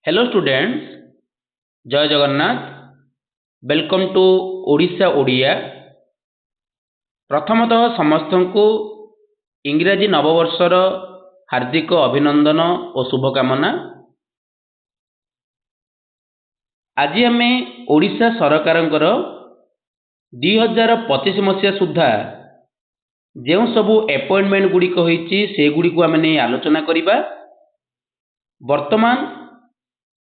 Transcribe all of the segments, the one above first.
Hello students, जय Jagannath. Welcome to Odisha Odia. प्रथमतः समस्त को इंग्राजी नववर्षर हार्दिक अभिनंदन और शुभकामना। आज आम ओडिशा सरकार 2025 मसीहा सुधा जो सबू अपॉइंटमेंट गुड़िक होती से गुड़िक आम नहीं आलोचना करवा। वर्तमान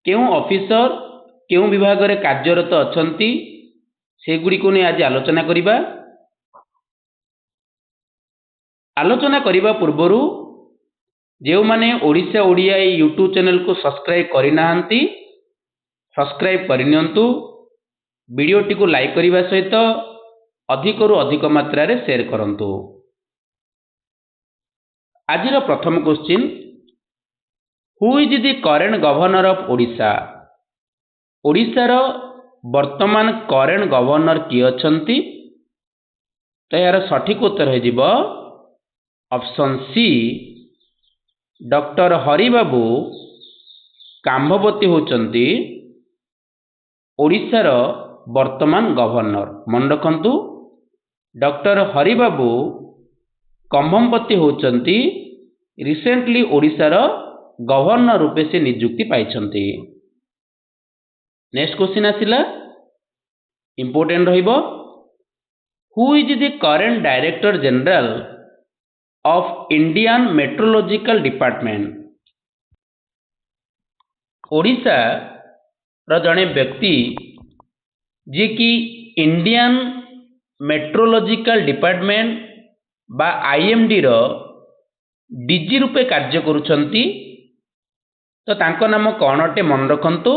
केउं ऑफिसर केउं विभाग रे कार्यरत अछंती सेगुड़ी को नहीं आज आलोचना करिबा। आलोचना करिबा पूर्वरु जो माने ओडिशा ओडिया यूट्यूब चैनल को सब्सक्राइब करि नाहंती सब्सक्राइब करिनियंतु। वीडियोटी को लाइक करिबा सहित अधिक रु अधिक मात्रा रे शेयर करंतु। आजिर प्रथम question, who is the current governor of Odisha? ओडिशार वर्तमान करेंट गवर्नर किए अछंती? तो यार सठिक उत्तर हो option C, doctor Haribabu Kambhampati होचंती ओडिशार वर्तमान गवर्नर। मन रखंतु, डॉक्टर हरिबाबू कंभमपति होचंती रिसेंटली ओडिशार गवर्नर रूपे से नियुक्ति पाइछंती। नेक्स्ट क्वेश्चन आसिला इंपोर्टेंट रहिबो, who is the current director general of Indian metrological department? Odisha र जड़े व्यक्ति जी कि इंडियन मेट्रोलॉजिकल डिपार्टमेंट बा आईएमडी रो डीजी रूपे कार्य करुछंती। तो तांको नाम कौन अटे मन रखंतु।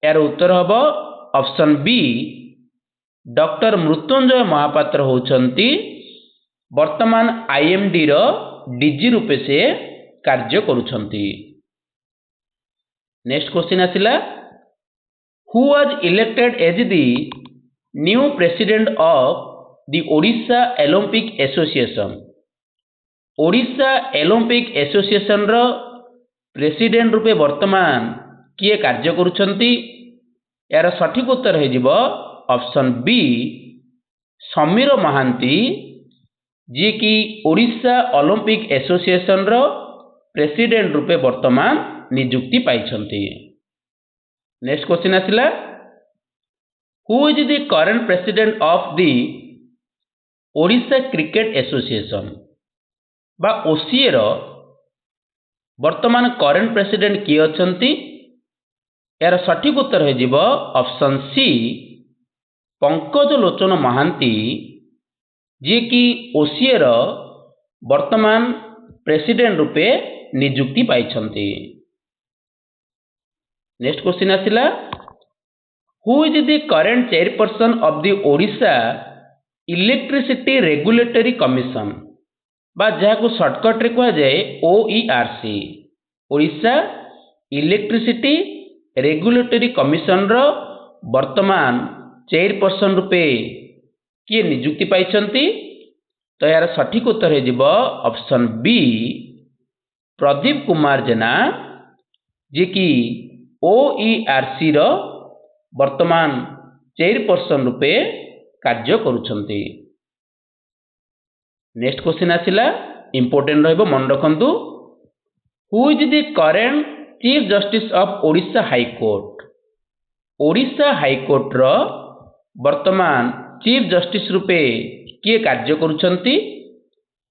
यार उत्तर हम option B, doctor Mrutyunjay Mohapatra होचंती वर्तमान आईएमडी रो डीजी रूपे से कार्य करुछंती। नेक्स्ट क्वेश्चन आसिला, who was elected as the new president of the Odisha olympic association? Odisha olympic association रो प्रेसिडेंट रूपे वर्तमान किए कार्य करुछंती? यार सठिक उत्तर हो ऑप्शन बी, समीर महांती, जी कि ओडिशा ओलंपिक एसोसिएशन रो प्रेसिडेंट रूपे वर्तमान नियुक्ति पाइछंती। नेक्स्ट क्वेश्चन आसिला, who is the current president of the Odisha cricket association बा ओसीए रो वर्तमान करेंट प्रेसिडेंट किए अछंती? यार सठिक उत्तर हो ऑप्शन सी, पंकज लोचन महांती, जी कि ओसीए रो वर्तमान प्रेसिडेंट रूपे नियुक्ति पाइछंती। नेक्स्ट क्वेश्चन आसिला, who is the current chairperson of the Odisha electricity regulatory commission बा जहाँ को शॉर्टकट रे कहा जाए OERC? Odisha electricity regulatory commission रो वर्तमान चेयरपर्सन रूपे किए नियुक्ति पाइछंती? तो यार सठिक उत्तर हो ऑप्शन बी, प्रदीप कुमार जेना, जी कि ओईआरसी रो वर्तमान चेयरपर्सन रूपे कार्य करुछंती। नेक्स्ट क्वेश्चन आसिला इंपोर्टेंट रहिबो, मन रखंतु, who is the current chief justice of Odisha high court? Odisha high court रो वर्तमान चीफ जस्टिस रूपे किए कार्य करुछंती?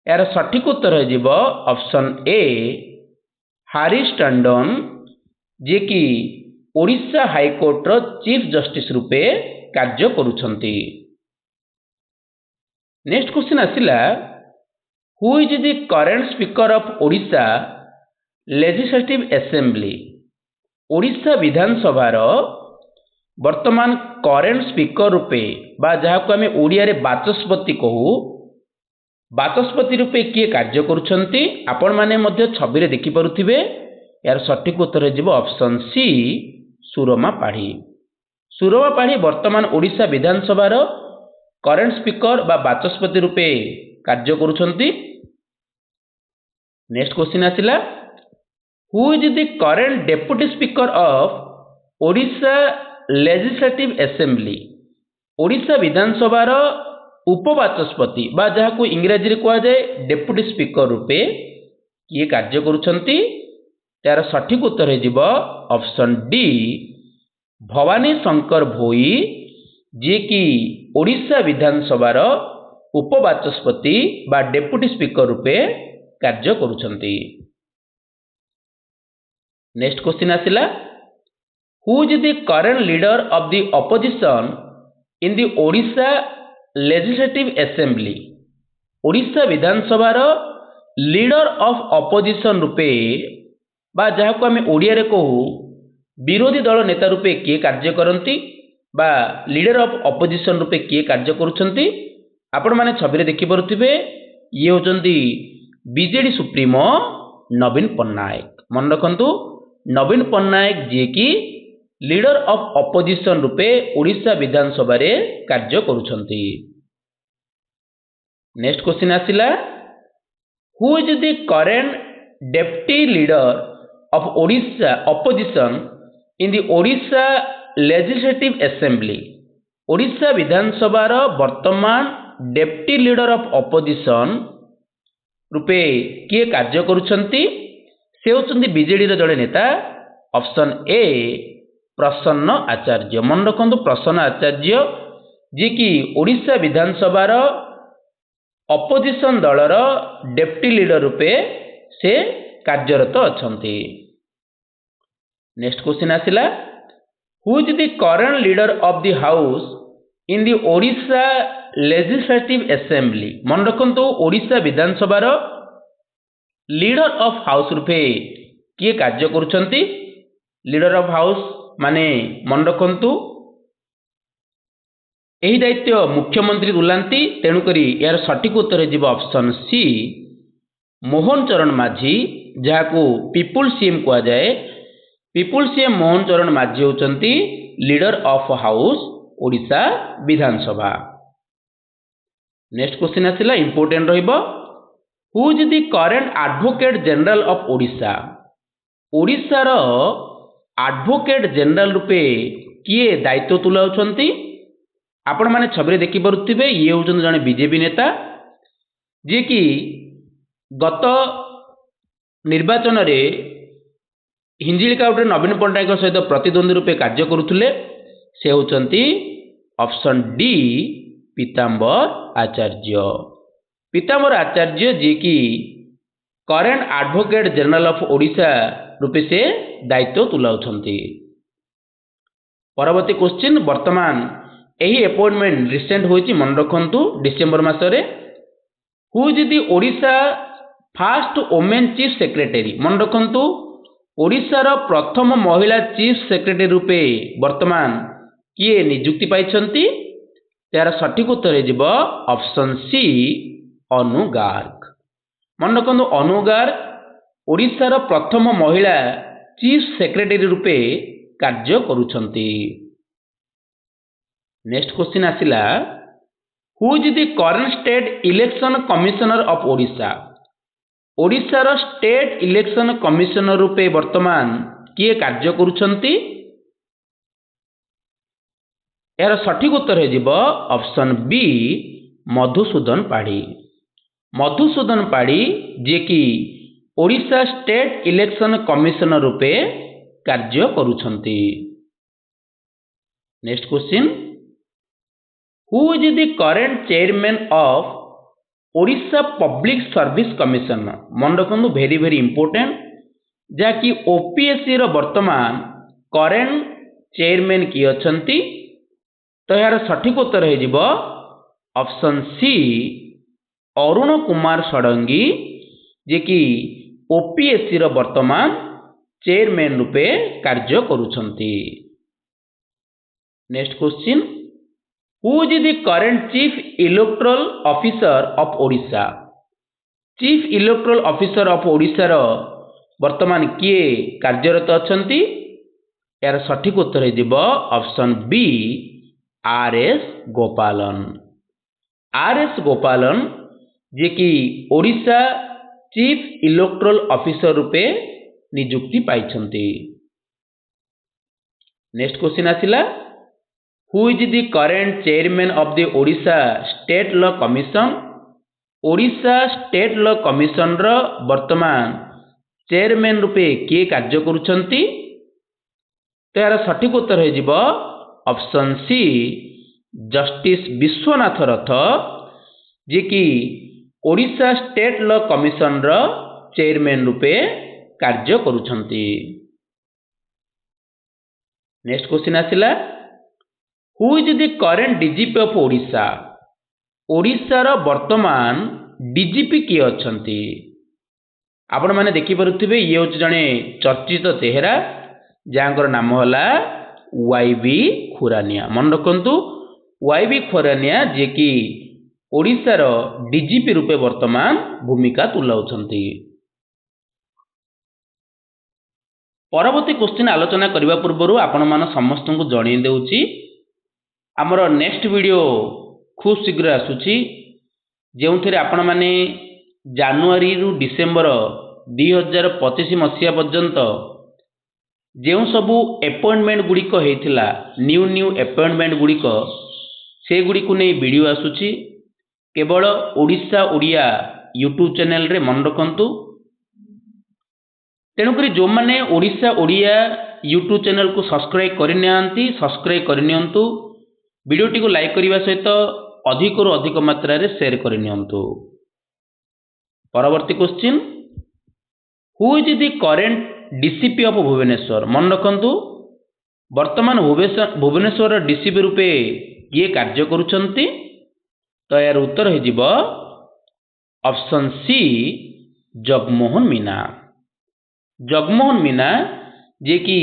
यार सठिक उत्तर हो ऑप्शन ए, हारिस टंडन, जे कि ओडिशा हाई कोर्ट रो चीफ जस्टिस रूपे कार्य करुछंती। नेक्स्ट क्वेश्चन आसिला, who is the current speaker of Odisha legislative assembly? Odisha Vidhan Sabha रो वर्तमान करेंट स्पीकर रूपे बा जहाँ को आम ओडिया रे बाचस्पति कहू, बाचस्पति रूपे किए कार्य करुछंती? आपण माने मध्य छवि रे देखि पारुथिबे। यार सठिक उत्तर हो ऑप्शन सी, सुरमा पाढ़ी। सुरमा पाढ़ी वर्तमान ओडिशा विधानसभा रो करेंट स्पीकर बा बाचस्पति रूपे कार्य करुछंती। नेक्स्ट क्वेश्चन आसिला, who is the current deputy speaker of Odisha legislative assembly Odisha Vidhan Sabha उपवाचस्पति बा जहाँ इंग्राजी रे कह जाए डेप्यूटी स्पीकर रूपे किए कार्य करुछंती तार सठिक उत्तर हो ऑप्शन डी भवानी शंकर भोई जी की ओडिशा विधानसभा उपवाचस्पति बा डेप्यूटी स्पीकर रूपे कार्य करुछंती। नेक्स्ट क्वेश्चन आसिला who is the current leader of the opposition in the Odisha legislative assembly Odisha Vidhan Sabha leader of opposition रूपे बा जहाँ को आम ओडिया रे कहू विरोधी दल नेता रूपे किए कार्य करती बा लीडर ऑफ ऑपोजिशन रूपे किए कार्य करुछंती आपण माने छवि देखि पारुथिबे ये होचंती बीजेडी सुप्रीमो नवीन पट्टनायक मन रखंतु नवीन पट्टनायक जी की लीडर ऑफ ऑपोजिशन रूपे ओडिशा विधानसभा रे कार्य करुछंती। नेक्स्ट क्वेश्चन आसिला who is the current deputy leader of Odisha opposition in the Odisha legislative assembly Odisha Vidhan Sabha वर्तमान डेप्टी लीडर ऑफ ऑपोजिशन रूपे किए कार्य करुछंती से होचंती बीजेडी रो जड़े नेता ऑप्शन ए प्रसन्न आचार्य मन रखंतु प्रसन्न आचार्य जी की ओडिशा विधानसभा ऑपोजिशन दलर डेप्टी लीडर रूपे से कार्यरत अछंती। नेक्स्ट क्वेश्चन आसिला who is the current leader of the house in the Odisha legislative assembly मन रखंतु Odisha Vidhan Sabha leader of house रूपे किए कार्य करुछंती लीडर ऑफ हाउस माने मन रखंतु यही दायित्व मुख्यमंत्री तुलांती तेणुकरी यार सठिक उत्तर हो ऑप्शन सी मोहन चरण माझी जहाँ को पीपुल सीएम कह जाए पीपुल सीएम मोहन चरण माझी होचंती leader of house Odisha Vidhan Sabha. Next question आसिला इंपोर्टेंट रहिबो who is the current advocate general of Odisha Odisha रो एडवोकेट जनरल रूपे किए दायित्व तुलाउछंती आपण माने छबि देखि पारुथिबे ये होचंती जने बीजेपी नेता जे कि गत निर्वाचन रे हिंजिलिका उठे नवीन पट्टनायक सहित प्रतिद्वंदी रूपे कार्य करुथिले से होचंती ऑप्शन डी पीतांबर आचार्य जी की current advocate general of Odisha रूपे से दायित्व तुलाउछंती। परवर्ती क्वेश्चन वर्तमान यही अपॉइंटमेंट रिसेंट होइछि मन रखंतु डिसेंबर मासरे who is the Odisha first women chief secretary मन रखंतु ओडिशा रो प्रथम महिला चीफ सेक्रेटरी रूपे वर्तमान किए नियुक्ति पाइछंती तार सठिक उत्तर हो ऑप्शन सी अनु गार्ग मन रखंतु अनु गार्ग ओडिशा रो प्रथम महिला चीफ सेक्रेटरी रूपे कार्य करुछंती। नेक्स्ट क्वेश्चन आसिला who is the current state election commissioner of Odisha Odisha रो स्टेट इलेक्शन कमिशनर रूपे वर्तमान किए कार्य करुछंती यार सठिक उत्तर हो ऑप्शन बी मधुसूदन पाढ़ी जे कि ओडिशा स्टेट इलेक्शन कमिशनर रूपे कार्य करुछंती। Next question who is the current chairman of Odisha public service commission मन रखु वेरी वेरी इंपोर्टेंट जहाँकि ओपीएससी रो वर्तमान करेंट चेयरमैन किए अछंती तो यार सठिक उत्तर हो ऑप्शन सी अरुण कुमार षडंगी जे कि ओपीएससी रो वर्तमान चेयरमैन रूपे कार्य करुछंती। Next question who is the current chief electoral officer of Odisha chief electoral officer of Odisha रो वर्तमान किए कार्यरत अछंती यार सठिक उत्तर हो ऑप्शन बी आर.एस. गोपालन जे कि ओडिशा चीफ इलेक्टोरल ऑफिसर रूपे नियुक्ति पाइछंती। नेक्स्ट क्वेश्चन आसिला who is the current chairman of the Odisha state law commission. Odisha state law commission रो वर्तमान चेयरमैन रूपे किए कार्य करुछंती। तो यार सठिक उत्तर हो जिवो option C justice Vishwanath Rath जे कि ओडिशा स्टेट लॉ कमिशन रो चेयरमैन रूपे कार्य करुछंती। नेक्स्ट क्वेश्चन आसिला who is the current DGP of Odisha. Odisha रो वर्तमान डीजीपी किए अछंती। आपण माने देखि परुथिबे ये होछ जणे चर्चित चेहरा जांकर नाम होला वाईबी खुरानिया। मन रखंतु वाईबी खुरानिया जे कि ओडिशा रो डीजीपी रूपे वर्तमान भूमिका तुलाउछंती। परवर्ती क्वेश्चन आलोचना करबा पूर्व आपण मान समस्त को जणै देउची हमर नेक्स्ट वीडियो खूब शीघ्र आसुची जेउथिरे आपण माने जनवरी रु डिसेंबर 2025 मसिया पर्यंत जेउ सबु अपॉइंटमेंट गुड़िक होइथिला न्यू न्यू अपॉइंटमेंट गुड़िक से गुड़िक नहीं वीडियो आसुची केवल ओडिशा ओडिया यूट्यूब चैनल रे मन रखंतु। तेणुकरी जो मैंने ओडिशा ओडिया यूट्यूब चैनल को सब्सक्राइब करनी सब्सक्राइब करनियंतु वीडियोटी को लाइक करने सहित अधिक रु अधिक मात्रा रे शेयर करनियंतु। परवर्ती question who is the current DCP of Bhubaneswar. मन रखंतु वर्तमान भुवनेश्वर डीसीपी रूपे किए कार्य करुछंती। तो यार उत्तर हो जिवो ऑप्शन सी जगमोहन मीना। जगमोहन मीना जे कि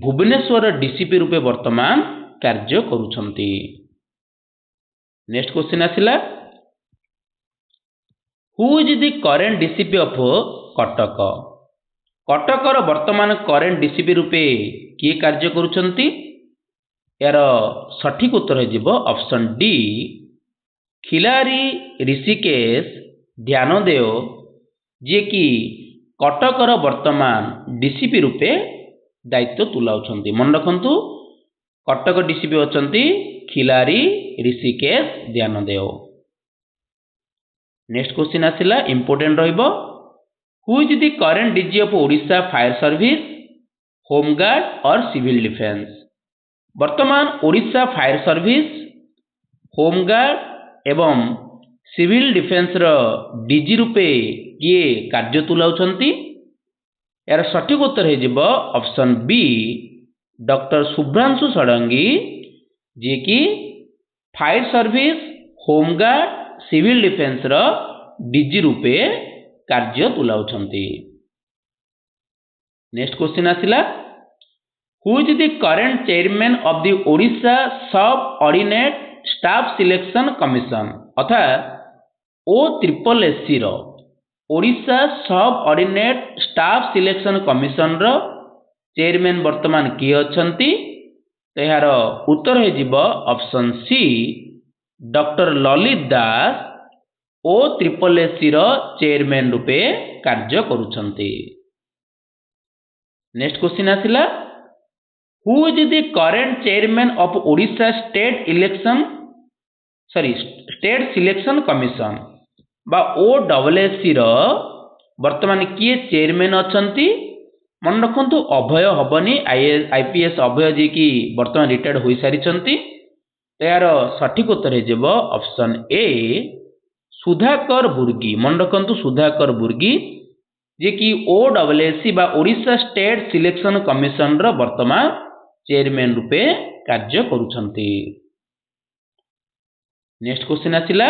भुवनेश्वर डीसीपी रूपे वर्तमान कार्य करुछंती। नेक्स्ट क्वेश्चन आसिला who is the current DCP of Cuttack. कटकर वर्तमान करेंट डीसीपी रूपे किए कार्य करुछंती। यार सठिक उत्तर हो जिवो ऑप्शन डी खिलारी ऋषिकेश ध्यानदेव जे कि कटकर वर्तमान डीसीपी रूपे दायित्व तुलाउछंती। मन रखंतु कटक डीसीपी अछंती खिलारी ऋषिकेश ध्यानदेव। नेक्स्ट क्वेश्चन आसिला इंपोर्टेंट रहिबो who is the current DG of Odisha fire service home guard और सिविल डिफेंस। वर्तमान ओडिशा फायर सर्विस होमगार्ड एवं सिविल डिफेंस रो डीजी रूपे किए कार्य तुलाउछंती। यार सठिक उत्तर हो जिवो option B doctor Shubhranshu Shadangi जे कि fire service home guard civil defence रो डीजी रूपे कार्य तुलाउछंती। नेक्स्ट क्वेश्चन आसिला who is the current chairman of the Odisha subordinate staff selection commission अर्थात OSSC रो Odisha subordinate staff selection commission रो चेयरमैन वर्तमान किए अछंती। तो यार उत्तर हो जिवो option C doctor Lalit Das OSSC रो चेयरमैन रूपे कार्य करुछंती। नेक्स्ट क्वेश्चन आसिला who is the current chairman of Odisha state selection commission बा OSSC रो वर्तमान किए चेयरमैन अछंती। मन रखंतु अभय हबनी आईपीएस अभय जी की वर्तमान रिटायर्ड होई सारिछंती। तो यार सठिक उत्तर हो जिवो ऑप्शन ए सुधाकर बुर्गी। मन रखंतु सुधाकर बुर्गी जे कि OSSC बा ओडिशा स्टेट सिलेक्शन कमिशन रो वर्तमान चेयरमैन रूपे कार्य करुछंती। नेक्स्ट क्वेश्चन आसिला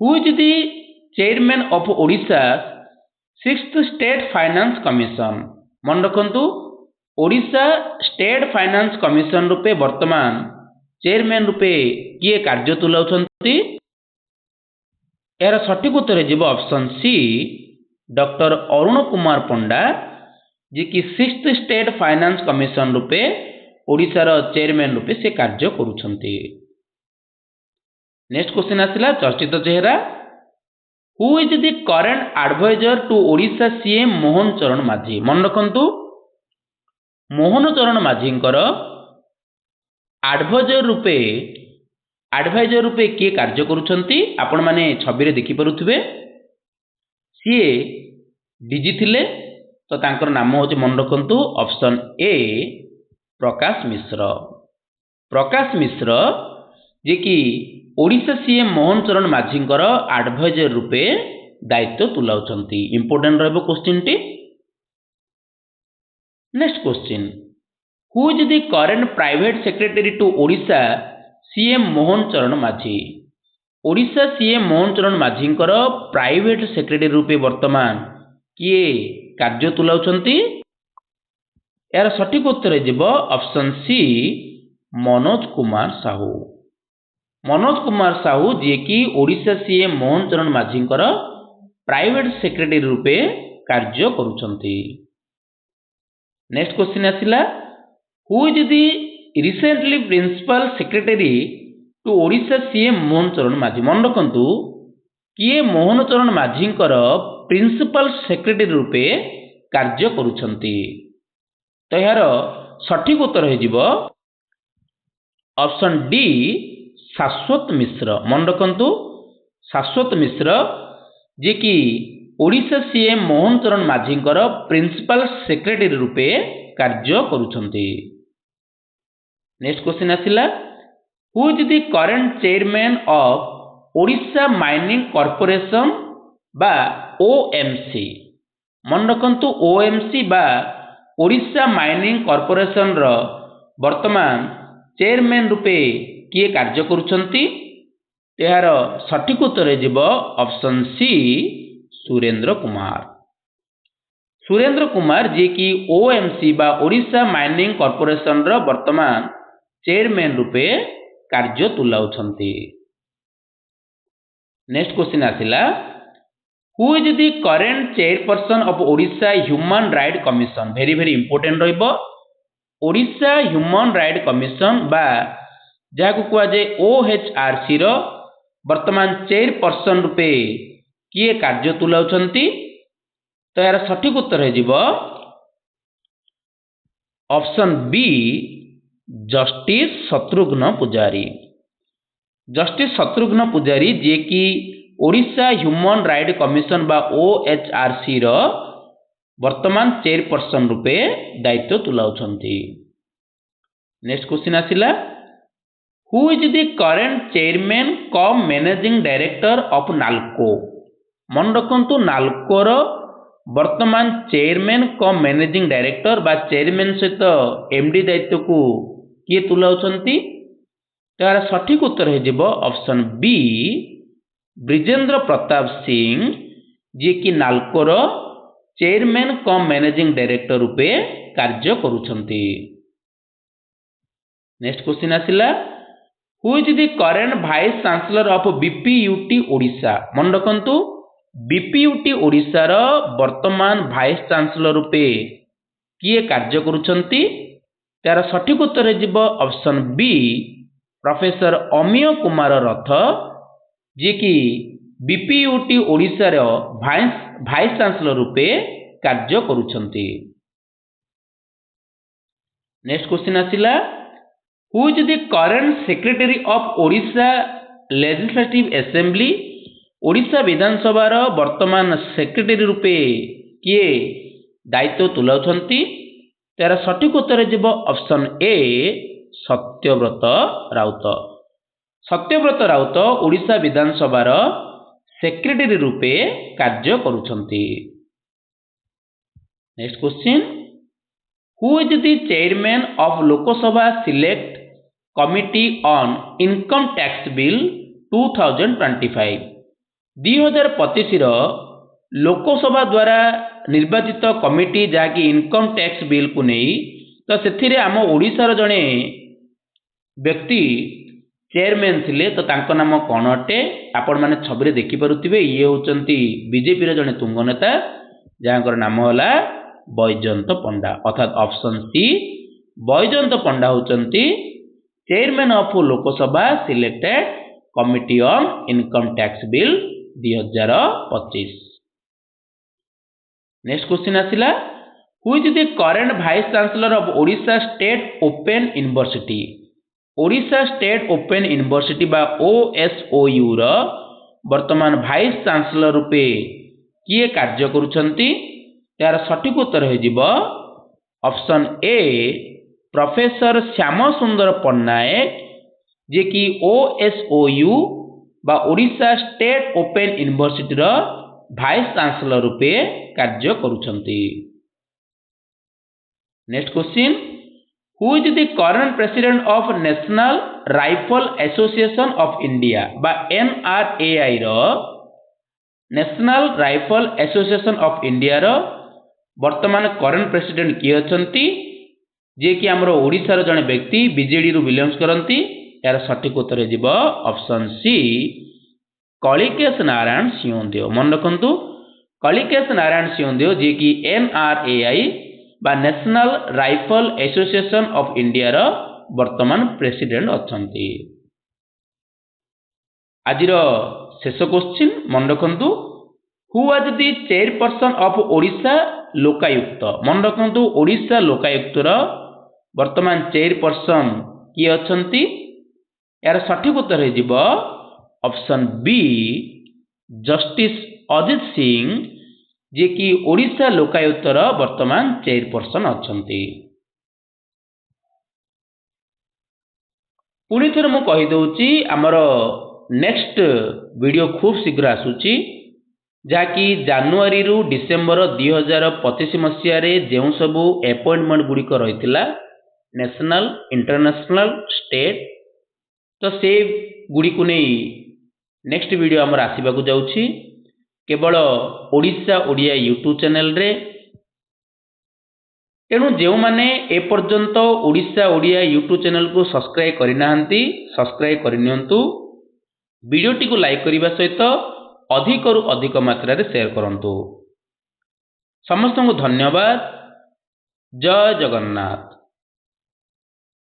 who is the chairman of Odisha 6th state finance commission. मन रखंतु ओडिशा स्टेट फाइनेंस कमिशन रूपे वर्तमान चेयरमैन रूपे किए कार्य तुलाउछंती। यार सठिक उत्तर हो जिवो option C doctor Arun Kumar Panda जे कि 6th स्टेट फाइनेंस कमिशन रूपे ओडिशा रो चेयरमैन रूपे से कार्य करुछंती। नेक्स्ट क्वेश्चन आसिला चर्चित चेहरा who is the current adviser to Odisha CM Mohan Charan Majhi मन रखु मोहन चरण माझी एडवाइजर रूपे किए कार्य करुछंती आपण माने छवि रे देखि परुथिबे सी डीजी थिले तो तांकर नाम होचे मन रखु ऑप्शन ए प्रकाश मिश्र जे कि ओडिशा सीएम मोहन चरण माझी एडवाइजर रूपे दायित्व तुलाउछंती इंपोर्टेंट रहबो क्वेश्चन टी। Next question who is the current private secretary to Odisha CM Mohan Charan Majhi Odisha CM Mohan Charan माझी प्राइवेट सेक्रेटरी रूपे वर्तमान किए कार्य तुलाउछंती यार सठिक उत्तर जीव ऑप्शन सी मनोज कुमार साहू जी कि ओडिशा सीएम मोहन चरण माझी प्राइवेट सेक्रेटरी रूपे कार्य करुछंती। नेक्स्ट क्वेश्चन आसिला who is the recently principal secretary to Odisha CM Mohan Charan Majhi मन रखु किए मोहन चरण माझी प्रिंसिपल सेक्रेटरी रूपे कार्य करुछंती तो यार सठिक उत्तर हो ऑप्शन डी शाश्वत मिश्र मन रखु शाश्वत मिश्र जे कि ओडिशा सीएम मोहन चरण माझी प्रिंसिपल सेक्रेटरी रूपे कार्य करुछंती। नेक्स्ट क्वेश्चन आसिला who is the current chairman of Odisha mining corporation बा ओएमसी मन रखु ओएमसी बा ओडिशा माइनिंग कॉर्पोरेशन रो वर्तमान चेयरमैन रूपे किए कार्य करुछंती यार सठिक उत्तर जीव ऑप्शन सी सुरेंद्र कुमार जी कि ओएमसी बा ओडिशा माइनिंग कॉर्पोरेशन रो वर्तमान चेयरमैन रूपे कार्य तुलाउछंती। नेक्स्ट क्वेश्चन आसिला who is the current chairperson of Odisha human right commission very very important रहिबो ओडिशा ह्यूमन राइट कमिशन बा जहां को जे ओएचआरसी रो वर्तमान चेयरपर्सन रूपे किए कार्य तुलाउछंती तो यार सठिक उत्तर हो ऑप्शन बी जस्टिस शत्रुघ्न पुजारी जे कि ओडिशा ह्यूमन राइट कमिशन बा ओएचआरसी रो वर्तमान चेयरपर्सन रूपे दायित्व तुलाउछंती। नेक्स्ट क्वेश्चन आसिला who is the current chairman cum managing director of NALCO मन रखु नाल्को रो वर्तमान चेयरमैन कम मैनेजिंग डायरेक्टर बा चेयरमैन सहित एमडी दायित्व को किए तुलाउछंती तार सठिक उत्तर हो ऑप्शन बी ब्रिजेंद्र प्रताप सिंह जी कि नाल्को रो चेयरमैन कम मैनेजिंग डायरेक्टर रूपे कार्य करुछंती। नेक्स्ट क्वेश्चन आसिला who is the current vice chancellor of BPUT Odisha मन रखु बीपीयूटी ओडिशा रो वर्तमान वाइस चांसलर रूपे किए कार्य करुछंती तार सठिक उत्तर हो option B professor Amiya Kumar Rath ji कि बीपीयूटी ओडिशा रो वाइस चांसलर रूपे कार्य करुछंती। नेक्स्ट क्वेश्चन आसिला who is the current secretary of Odisha legislative assembly Odisha Vidhan Sabha रो वर्तमान सेक्रेटरी रूपे किए दायित्व तुलाउछंती तार सठिक उत्तर हो ऑप्शन ए सत्यव्रत राउत ओडिशा विधानसभा रो सेक्रेटरी रूपे कार्य करुछंती। Next question who is the chairman of Lok Sabha select committee on income tax bill 2025 2025 Lok Sabha द्वारा निर्वाचित कमिटी जहाँकि इनकम टैक्स बिल को नहीं तो से आम ओडिशार जड़े व्यक्ति चेयरमैन थिले तो तांको नाम कौन अटे आपण माने छवि देखिपे ये होचंती बीजेपी रे जड़े तुंग नेता जहाँकर नाम होला बैजयंत पंडा अर्थात ऑप्शन सी बैजयंत पंडा होचंती chairman of Lok Sabha selected committee on income tax bill 2025। Next question आसिला, who is the current vice chancellor of Odisha state open university. Odisha state open university बा OSOU रो वर्तमान वाइस चांसलर रूपे किए कार्य करुछंती। यार सठिक उत्तर हो ऑप्शन ए प्रोफेसर श्याम सुंदर पट्टनायक, जे कि OSOU बा ओडिशा स्टेट ओपन यूनिवर्सिटी रो वाइस चांसलर रूपे कार्य करुछंती। Next question, who is the current president of national rifle association of India बा NRAI रो national rifle association of India रो वर्तमान करंट प्रेसिडेंट किए अछंती, जे कि हमरो ओडिसा रो जने व्यक्ति बीजेडी रु बिलोंग्स करंती। यार सठिक उत्तर हो ऑप्शन सी कलिकेश नारायण सिंहदेव। मन रखंतु कलिकेश नारायण सिंहदेव, जे कि NRAI बा national rifle association of India रो वर्तमान प्रेसिडेंट अछंती। आजिर शेष क्वेश्चन मन रखंतु, who was the chairperson of Odisha Lokayukta. मन रखंतु ओडिशा लोकायुक्त रो वर्तमान चेयरपर्सन किए अछंती। यार सठिक उत्तर हो option B justice Ajit Singh, जे कि ओडिशा लोकायुक्त रो वर्तमान चेयरपर्सन अछंती। पुणी थर मु कहि दउची हमर नेक्स्ट वीडियो खूब शीघ्र आसुची, जाकि जनवरी रु डिसेंबर 2025 मसीह रे जेउ सबु अपॉइंटमेंट गुड़िक रही नेशनल इंटरनेशनल स्टेट, तो से गुड़ी को नहीं नेक्स्ट वीडियो आमर आसवा जाऊँगी केवल ओडिशा ओडिया यूट्यूब चैनल रे। तेणु जो मैंने एपर्यंत ओडिशा ओडिया यूट्यूब चैनल को सब्सक्राइब करना सब्सक्राइब करनियंतु, वीडियोटी को लाइक करने सहित अधिक रु अधिक मात्रा रे शेयर करंतु। समस्त को धन्यवाद। जय जगन्नाथ।